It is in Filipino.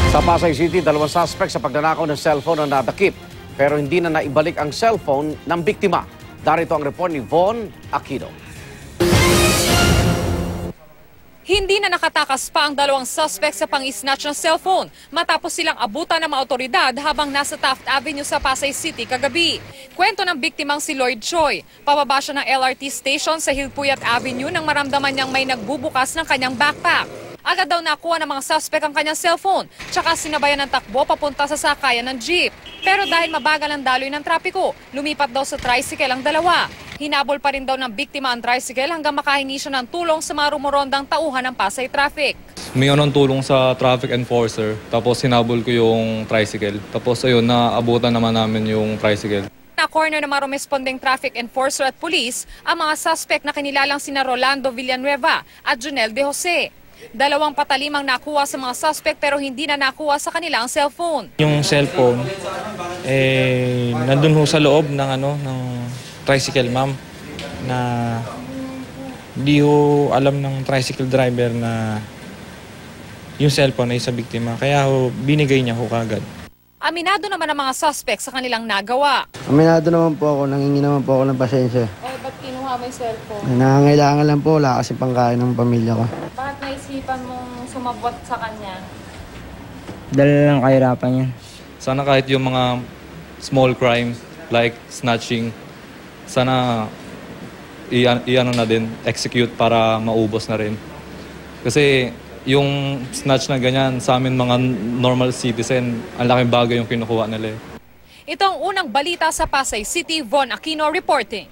Sa Pasay City, 2 suspect sa pagnanakaw ng cellphone ang nadakip. Pero hindi na naibalik ang cellphone ng biktima. Darito ang report ni Von Aquino. Hindi na nakatakas pa ang 2 suspect sa pang-snatch ng cellphone matapos silang abutan ng mga otoridad habang nasa Taft Avenue sa Pasay City kagabi. Kwento ng biktimang si Lloyd Choi. Pababa siya ng LRT station sa Hilpuyat Avenue nang maramdaman niyang may nagbubukas ng kanyang backpack. Agad daw nakuha ng mga suspect ang kanyang cellphone, tsaka sinabayan ng takbo papunta sa sakayan ng jeep. Pero dahil mabagal ang daloy ng trapiko, lumipat daw sa tricycle ang dalawa. Hinabol pa rin daw ng biktima ang tricycle hanggang makahingi siya ng tulong sa mga rumorondang tauhan ng Pasay Traffic. May tulong sa traffic enforcer, tapos hinabol ko yung tricycle. Tapos ayun, naabutan naman namin yung tricycle. Na-corner ng mga rumesponding traffic enforcer at police ang mga suspect na kinilalang sina Rolando Villanueva at Junel De Jose. 2 patalimang nakuha sa mga suspect pero hindi na nakuha sa kanila ang cellphone. Yung cellphone, nandun ho sa loob ng, ng tricycle, ma'am, na hindi ho alam ng tricycle driver na yung cellphone ay sa biktima. Kaya ho, binigay niya ho kagad. Aminado naman ang mga suspect sa kanilang nagawa. Aminado naman po ako, nangingi naman po ako ng pasensya. Ba't kinuha mo yung cellphone? Nangangailangan lang po, wala kasi pangkain ng pamilya ko. Bakit naisipan mong sumabot sa kanya? Dala lang kahirapan yan. Sana kahit yung mga small crimes like snatching, sana na din, execute para maubos na rin. Kasi yung snatch na ganyan, sa amin mga normal citizen, ang laking bagay yung kinukuha nila. Ito ang unang balita sa Pasay City. Von Aquino reporting.